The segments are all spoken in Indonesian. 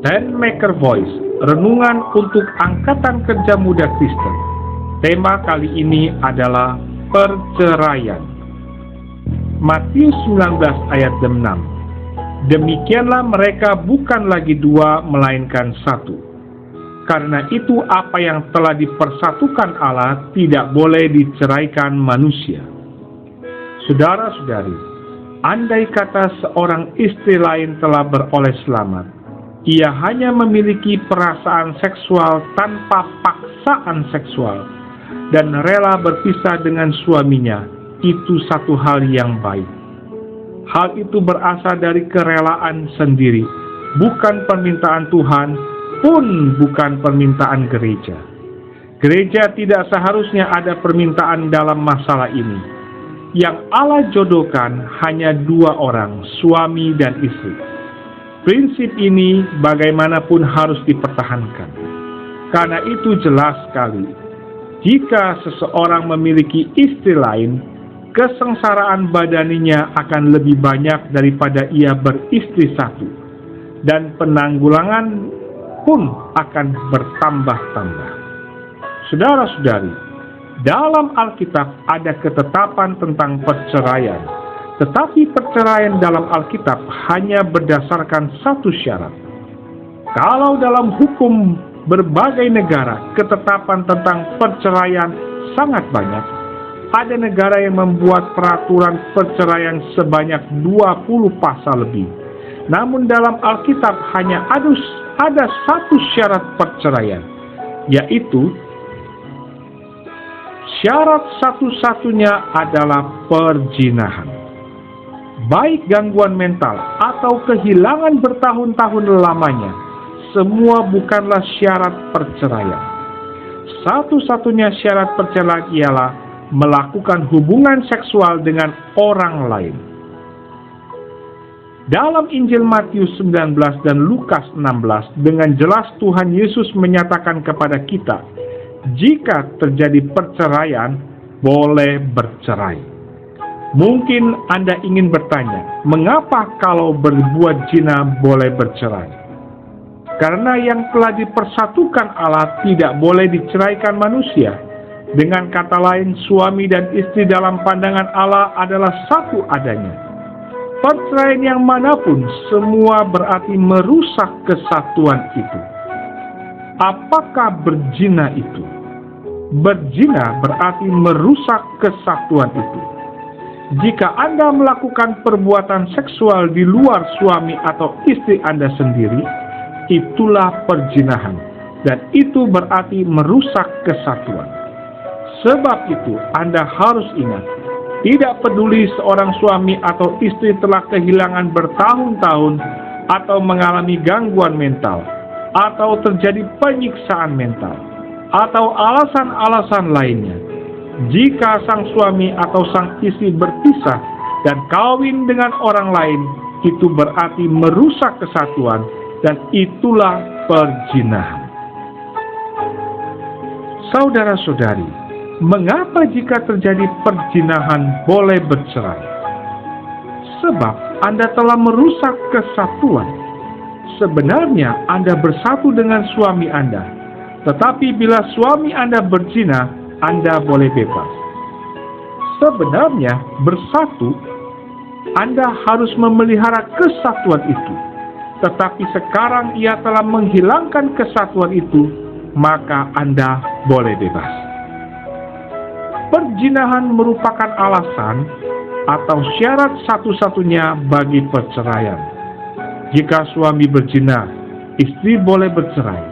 Sandmaker Voice, renungan untuk Angkatan Kerja Muda Kristen. Tema kali ini adalah perceraian. Matius 19 ayat 6. Demikianlah mereka bukan lagi dua, melainkan satu. Karena itu apa yang telah dipersatukan Allah tidak boleh diceraikan manusia. Saudara-saudari, andai kata seorang istri lain telah beroleh selamat, ia hanya memiliki perasaan seksual tanpa paksaan seksual dan rela berpisah dengan suaminya, itu satu hal yang baik. Hal itu berasal dari kerelaan sendiri, bukan permintaan Tuhan, pun bukan permintaan gereja. Gereja tidak seharusnya ada permintaan dalam masalah ini. Yang Allah jodohkan hanya dua orang, suami dan istri. Prinsip ini bagaimanapun harus dipertahankan. Karena itu jelas sekali, jika seseorang memiliki istri lain, kesengsaraan badaninya akan lebih banyak daripada ia beristri satu, dan penanggulangan pun akan bertambah-tambah. Saudara-saudari, dalam Alkitab ada ketetapan tentang perceraian, tetapi perceraian dalam Alkitab hanya berdasarkan satu syarat. Kalau dalam hukum berbagai negara, ketetapan tentang perceraian sangat banyak. Ada negara yang membuat peraturan perceraian sebanyak 20 pasal lebih. Namun dalam Alkitab hanya ada satu syarat perceraian, yaitu syarat satu-satunya adalah perzinahan. Baik gangguan mental atau kehilangan bertahun-tahun lamanya, semua bukanlah syarat perceraian. Satu-satunya syarat perceraian ialah melakukan hubungan seksual dengan orang lain. Dalam Injil Matius 19 dan Lukas 16, dengan jelas Tuhan Yesus menyatakan kepada kita, jika terjadi perceraian, boleh bercerai. Mungkin Anda ingin bertanya, mengapa kalau berbuat zina boleh bercerai? Karena yang telah dipersatukan Allah tidak boleh diceraikan manusia. Dengan kata lain, suami dan istri dalam pandangan Allah adalah satu adanya. Perceraian yang manapun, semua berarti merusak kesatuan itu. Apakah berzina itu? Berzina berarti merusak kesatuan itu. Jika Anda melakukan perbuatan seksual di luar suami atau istri Anda sendiri, itulah perzinahan, dan itu berarti merusak kesatuan. Sebab itu Anda harus ingat, tidak peduli seorang suami atau istri telah kehilangan bertahun-tahun atau mengalami gangguan mental, atau terjadi penyiksaan mental, atau alasan-alasan lainnya. Jika sang suami atau sang istri berpisah dan kawin dengan orang lain, itu berarti merusak kesatuan, dan itulah perzinahan. Saudara-saudari, mengapa jika terjadi perzinahan boleh bercerai? Sebab Anda telah merusak kesatuan. Sebenarnya Anda bersatu dengan suami Anda, tetapi bila suami Anda berzina, Anda boleh bebas. Sebenarnya bersatu, Anda harus memelihara kesatuan itu. Tetapi sekarang ia telah menghilangkan kesatuan itu, maka Anda boleh bebas. Perzinahan merupakan alasan atau syarat satu-satunya bagi perceraian. Jika suami berzina, istri boleh bercerai.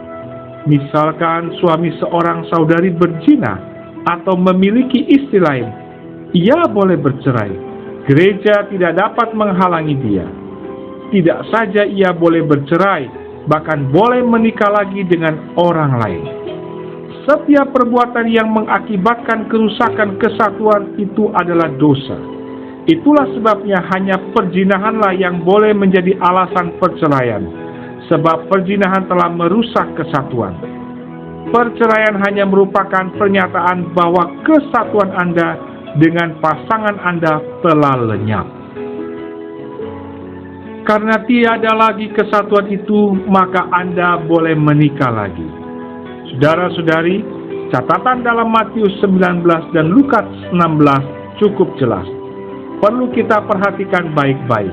Misalkan suami seorang saudari berzina atau memiliki istri lain, ia boleh bercerai. Gereja tidak dapat menghalangi dia. Tidak saja ia boleh bercerai, bahkan boleh menikah lagi dengan orang lain. Setiap perbuatan yang mengakibatkan kerusakan kesatuan itu adalah dosa. Itulah sebabnya hanya perzinahanlah yang boleh menjadi alasan perceraian, sebab perzinahan telah merusak kesatuan. Perceraian hanya merupakan pernyataan bahwa kesatuan Anda dengan pasangan Anda telah lenyap. Karena tiada lagi kesatuan itu, maka Anda boleh menikah lagi. Saudara-saudari, catatan dalam Matius 19 dan Lukas 16 cukup jelas. Perlu kita perhatikan baik-baik.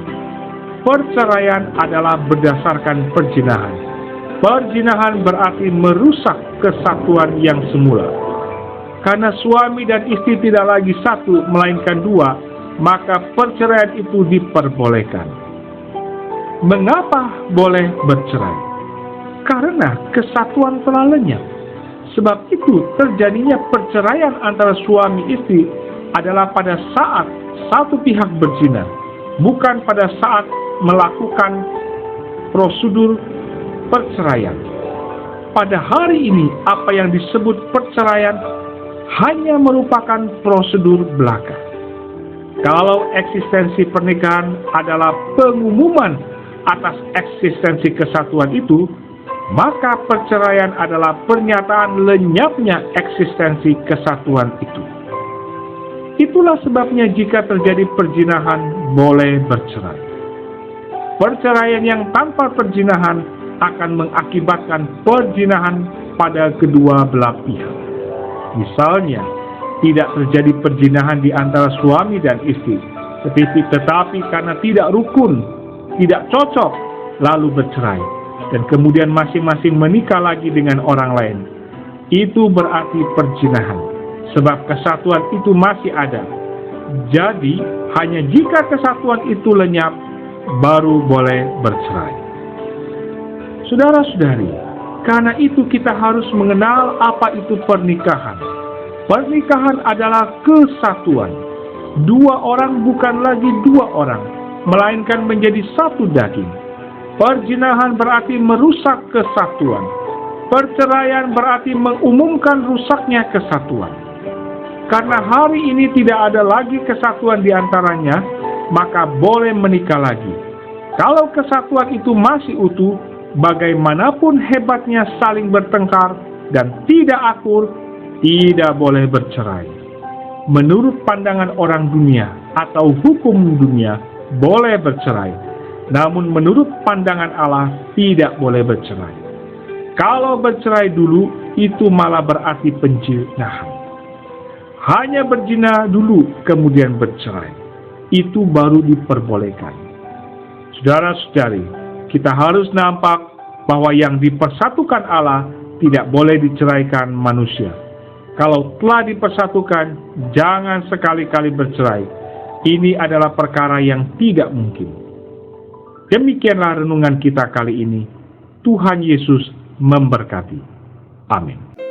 Perceraian adalah berdasarkan perzinahan. Perzinahan berarti merusak kesatuan yang semula. Karena suami dan istri tidak lagi satu, melainkan dua, maka perceraian itu diperbolehkan. Mengapa boleh bercerai? Karena kesatuan telah lenyap. Sebab itu terjadinya perceraian antara suami istri adalah pada saat satu pihak berzina, bukan pada saat melakukan prosedur perceraian. Pada hari ini, apa yang disebut perceraian hanya merupakan prosedur belaka. Kalau eksistensi pernikahan adalah pengumuman atas eksistensi kesatuan itu, maka perceraian adalah pernyataan lenyapnya eksistensi kesatuan itu. Itulah sebabnya jika terjadi perzinahan, boleh bercerai. Perceraian yang tanpa perzinahan akan mengakibatkan perzinahan pada kedua belah pihak. Misalnya, tidak terjadi perzinahan di antara suami dan istri, tetapi karena tidak rukun, tidak cocok, lalu bercerai, dan kemudian masing-masing menikah lagi dengan orang lain. Itu berarti perzinahan, sebab kesatuan itu masih ada. Jadi, hanya jika kesatuan itu lenyap, baru boleh bercerai. Saudara-saudari, karena itu kita harus mengenal apa itu pernikahan. Pernikahan adalah kesatuan. Dua orang bukan lagi dua orang, melainkan menjadi satu daging. Perzinahan berarti merusak kesatuan. Perceraian berarti mengumumkan rusaknya kesatuan. Karena hari ini tidak ada lagi kesatuan di antaranya, maka boleh menikah lagi. Kalau kesatuan itu masih utuh, bagaimanapun hebatnya saling bertengkar dan tidak akur, tidak boleh bercerai. Menurut pandangan orang dunia atau hukum dunia, boleh bercerai. Namun menurut pandangan Allah, tidak boleh bercerai. Kalau bercerai dulu, itu malah berarti perzinahan. Hanya berzina dulu, kemudian bercerai. Itu baru diperbolehkan. Saudara-saudari, kita harus nampak bahwa yang dipersatukan Allah tidak boleh diceraikan manusia. Kalau telah dipersatukan, jangan sekali-kali bercerai. Ini adalah perkara yang tidak mungkin. Demikianlah renungan kita kali ini. Tuhan Yesus memberkati. Amin.